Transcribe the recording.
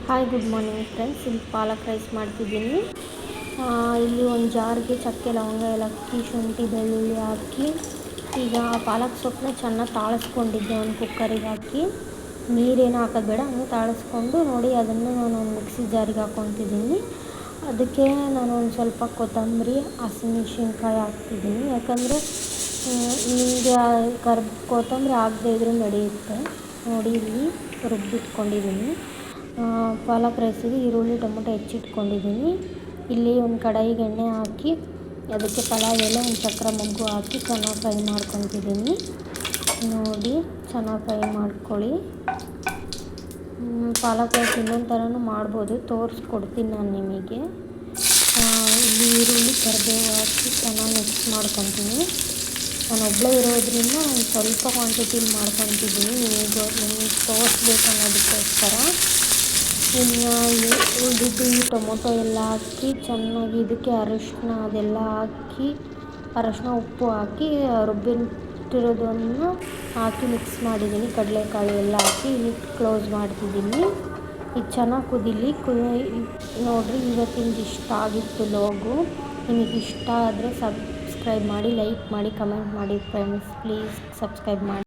Hi good morning friends. ಇಲ್ಲಿ ಪಾಲಕ್ rice ಮಾಡ್ತಿದ್ದೀನಿ. ಇಲ್ಲಿ ಒಂದು ಜಾರ್ಗೆ ಚಕ್ಕೆ ಲವಂಗ ಏಲಕ್ಕಿ ಶುಂಠಿ ಬೆಳ್ಳುಳ್ಳಿ ಹಾಕಿ ಈಗ ಪಾಲಕ್ ಸೊಪ್ಪನ್ನ ಚೆನ್ನಾಗಿ ತಾಳಿಸ್ಕೊಂಡಿದ್ದೆ. ಒಂದು ಕುಕ್ಕರಿಗೆ ಹಾಕಿ ನೀರೇನು ಹಾಕೋದು ಬೇಡ, ಹಂಗೆ ತಾಳಿಸ್ಕೊಂಡು ನೋಡಿ ಅದನ್ನು ನಾನು ಒಂದು ಮಿಕ್ಸಿ ಜಾರಿಗೆ ಹಾಕ್ಕೊತಿದ್ದೀನಿ. ಅದಕ್ಕೆ ನಾನು ಒಂದು ಸ್ವಲ್ಪ ಕೊತ್ತಂಬರಿ ಹಸಿಮೆಣ್ಸಿನ್ಕಾಯಿ ಹಾಕ್ತಿದ್ದೀನಿ. ಯಾಕಂದರೆ ನಿಮಗೆ ಕೊತ್ತಂಬರಿ ಹಾಕದೇ ಇದ್ರೂ ನಡೆಯುತ್ತೆ. ನೋಡಿ ಇಲ್ಲಿ ರುಬ್ಬಿಟ್ಕೊಂಡಿದ್ದೀನಿ. ಪಾಲಕ್ ರೈಸಿಗೆ ಈರುಳ್ಳಿ ಟೊಮೊಟೊ ಹೆಚ್ಚಿಟ್ಕೊಂಡಿದ್ದೀನಿ. ಇಲ್ಲಿ ಒಂದು ಕಡಾಯಿಗೆ ಎಣ್ಣೆ ಹಾಕಿ ಅದಕ್ಕೆ ಪಲಾವ್ ಎಲೆ ಒಂದು ಚಕ್ರ ಮೊಗ್ಗು ಹಾಕಿ ಚೆನ್ನಾಗಿ ಫ್ರೈ ಮಾಡ್ಕೊತಿದ್ದೀನಿ. ನೋಡಿ ಚೆನ್ನಾಗಿ ಫ್ರೈ ಮಾಡ್ಕೊಳ್ಳಿ. ಪಾಲಕ್ ರೈಸ್ ಇನ್ನೊಂದು ಥರನೂ ಮಾಡ್ಬೋದು, ತೋರಿಸ್ಕೊಡ್ತೀನಿ ನಾನು ನಿಮಗೆ. ಇಲ್ಲಿ ಈರುಳ್ಳಿ ಕರಿಬೇವು ಹಾಕಿ ಚೆನ್ನಾಗಿ ಮಿಕ್ಸ್ ಮಾಡ್ಕೊತೀನಿ. ನಾನು ಒಬ್ಬಳೇ ಇರೋದ್ರಿಂದ ನಾನು ಸ್ವಲ್ಪ ಕ್ವಾಂಟಿಟಿಲಿ ಮಾಡ್ಕೊತಿದ್ದೀನಿ, ನಿಮಗೆ ತೋರಿಸ್ಬೇಕು ಅನ್ನೋದಕ್ಕೋಸ್ಕರ. ಇನ್ನು ಉಳಿದಿದ್ದು ಈ ಟೊಮೊಟೊ ಎಲ್ಲ ಹಾಕಿ ಚೆನ್ನಾಗಿ ಇದಕ್ಕೆ ಅರಿಶಿನ ಅದೆಲ್ಲ ಹಾಕಿ ಅರಿಶಿನ ಉಪ್ಪು ಹಾಕಿ ರುಬ್ಬಿಟ್ಟಿರೋದನ್ನು ಹಾಕಿ ಮಿಕ್ಸ್ ಮಾಡಿದ್ದೀನಿ. ಕಡಲೆಕಾಳು ಎಲ್ಲ ಹಾಕಿ ಲಿಡ್ ಕ್ಲೋಸ್ ಮಾಡ್ತಿದ್ದೀನಿ. ಇದು ಚೆನ್ನಾಗಿ ಕುದೀಲಿ. ನೋಡಿರಿ, ಇವತ್ತಿಂದು ಇಷ್ಟ ಆಗಿತ್ತು ಲೋಗು. ನಿಮಗೆ ಇಷ್ಟ ಆದರೆ ಸಬ್ಸ್ಕ್ರೈಬ್ ಮಾಡಿ, ಲೈಕ್ ಮಾಡಿ, ಕಮೆಂಟ್ ಮಾಡಿ ಫ್ರೆಂಡ್ಸ್. ಪ್ಲೀಸ್ ಸಬ್ಸ್ಕ್ರೈಬ್ ಮಾಡಿ.